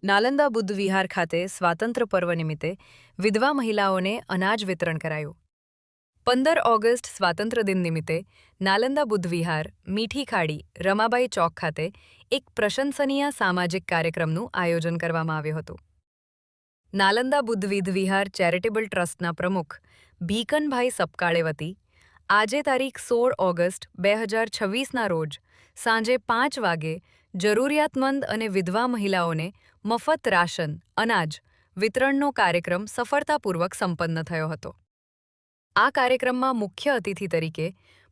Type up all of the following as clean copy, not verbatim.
નાલંદા બુદ્ધ વિહાર ખાતે સ્વાતંત્ર્ય પર્વ નિમિત્તે વિધવા મહિલાઓને અનાજ વિતરણ કરાયું। 15 ઓગસ્ટ સ્વાતંત્ર્ય દિન નિમિત્તે નાલંદા બુદ્ધ વિહાર, મીઠી ખાડી, રમાબાઈ ચોક ખાતે એક પ્રશંસનીય સામાજિક કાર્યક્રમનું આયોજન કરવામાં આવ્યું હતું। નાલંદા બુદ્ધ વિહાર ચેરિટેબલ ટ્રસ્ટના પ્રમુખ ભીકનભાઈ સપકાળે વતી આજે તારીખ 16 ઓગસ્ટ 2026ના રોજ સાંજે 5 વાગે જરૂરિયાતમંદ અને વિધવા મહિલાઓને મફત રાશન, અનાજ વિતરણનો કાર્યક્રમ સફળતાપૂર્વક સંપન્ન થયો હતો। આ કાર્યક્રમમાં મુખ્ય અતિથિ તરીકે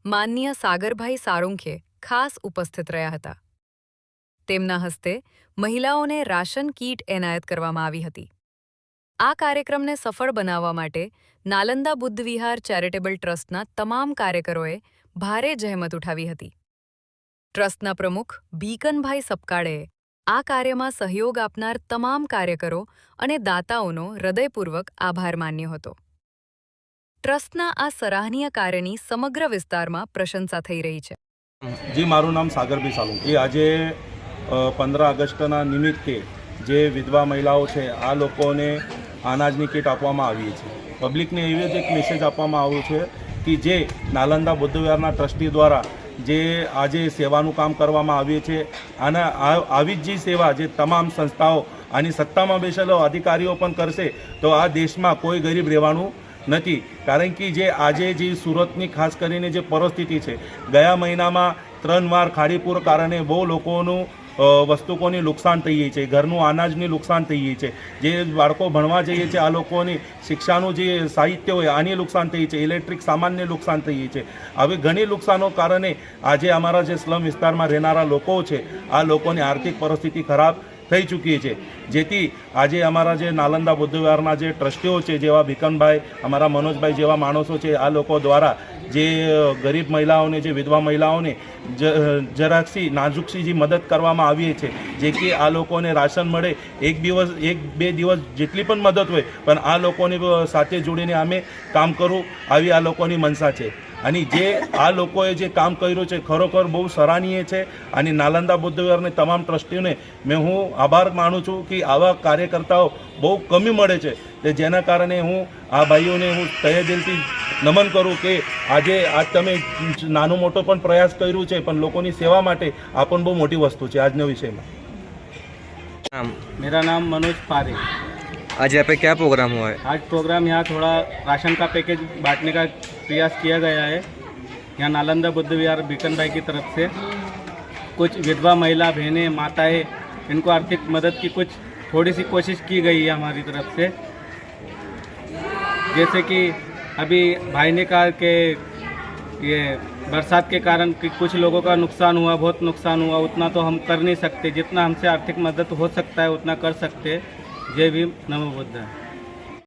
માનનીય સાગરભાઈ સારુંખે ખાસ ઉપસ્થિત રહ્યા હતા। તેમના હસ્તે મહિલાઓને રાશન કીટ એનાયત કરવામાં આવી હતી। આ કાર્યક્રમને સફળ બનાવવા માટે નાલંદા બુદ્ધ વિહાર ચેરિટેબલ ટ્રસ્ટના તમામ કાર્યકરોએ ભારે જહેમત ઉઠાવી હતી। ટ્રસ્ટના પ્રમુખ ભીકનભાઈ સપકાળેએ આ કાર્યમાં સહયોગ આપનાર તમામ કાર્યકરો અને દાતાઓનો હૃદયપૂર્વક આભાર માન્યો હતો। ટ્રસ્ટના આ સરાહનીય કાર્યની સમગ્ર વિસ્તારમાં પ્રશંસા થઈ રહી છે। જી, મારું નામ સાગરભાઈ સાલુંખે। આજે 15 ઓગસ્ટના નિમિત્તે જે વિધવા મહિલાઓ છે આ લોકોને અનાજની કીટ આપવામાં આવી છે। પબ્લિકને એવી જ એક મેસેજ આપવામાં આવ્યો છે કે જે નાલંદા બુદ્ધ વિહારના ટ્રસ્ટી દ્વારા જે આજે સેવાનું કામ કરવામાં આવ્યું છે અને આવી જ સેવા જે તમામ સંસ્થાઓ આની સત્તામાં બેસેલો અધિકારીઓ પણ કરશે તો આ દેશમાં કોઈ ગરીબ રહેવાનું નથી। કારણ કે જે આજે જે સુરતની ખાસ કરીને જે પરિસ્થિતિ છે, ગયા મહિનામાં 3 વાર ખાડીપુર કારણે બહુ લોકોનું વસ્તુઓની નુકસાન થઈ છે, ઘરનું અનાજની નુકસાન થઈ છે, જે બાળકો ભણવા જઈએ છે આ લોકોની શિક્ષાનું જે સાહિત્ય હોય આની નુકસાન થઈ છે, ઇલેક્ટ્રિક સામાનને નુકસાન થઈ છે। આવી ઘણી નુકસાનો કારણે આજે અમારા જે સ્લમ વિસ્તારમાં રહેનારા લોકો છે આ લોકોની આર્થિક પરિસ્થિતિ ખરાબ થઈ ચૂકી છે। જેથી આજે અમારા જે નાલંદા બુદ્ધ વિહારના જે ટ્રસ્ટીઓ છે જેવા ભીકનભાઈ, અમારા મનોજભાઈ જેવા માણસો છે આ લોકો દ્વારા જે ગરીબ મહિલાઓને, જે વિધવા મહિલાઓને જરાકસી નાજુકસી જે મદદ કરવામાં આવી છે, જે કે આ લોકોને રાશન મળે, એક બે દિવસ જેટલી પણ મદદ હોય પણ આ લોકોની સાથે જોડીને અમે કામ કરવું આવી આ લોકોની મનસા છે। અને જે આ લોકોએ જે કામ કર્યું છે ખરેખર બહુ સરાહનીય છે। અને નાલંદા બુદ્ધ વિહારની તમામ ટ્રસ્ટીઓને હું આભાર માનું છું કે આવા કાર્યકર્તાઓ બહુ કમી મળે છે, જેના કારણે હું આ ભાઈઓને તહે દિલથી નમન કરું કે આજે તમે નાનો મોટો પણ પ્રયાસ કર્યું છે પણ લોકોની સેવા માટે આ પણ બહુ મોટી વસ્તુ છે આજના વિષયમાં। मेरा नाम मनोज पारे। आज यहाँ पे क्या प्रोग्राम हुआ है? आज प्रोग्राम यहाँ थोड़ा राशन का पैकेज बांटने का प्रयास किया गया है। यहाँ नालंदा बुद्ध विहार भीकन भाई की तरफ से कुछ विधवा महिला बहनें, माताएं, इनको आर्थिक मदद की कुछ थोड़ी सी कोशिश की गई है हमारी तरफ से। जैसे कि अभी भाई ने कहा कि ये बरसात के कारण कि कुछ लोगों का नुकसान हुआ, बहुत नुकसान हुआ, उतना तो हम कर नहीं सकते, जितना हमसे आर्थिक मदद हो सकता है उतना कर सकते हैं। जय भीम, नमो बुद्ध।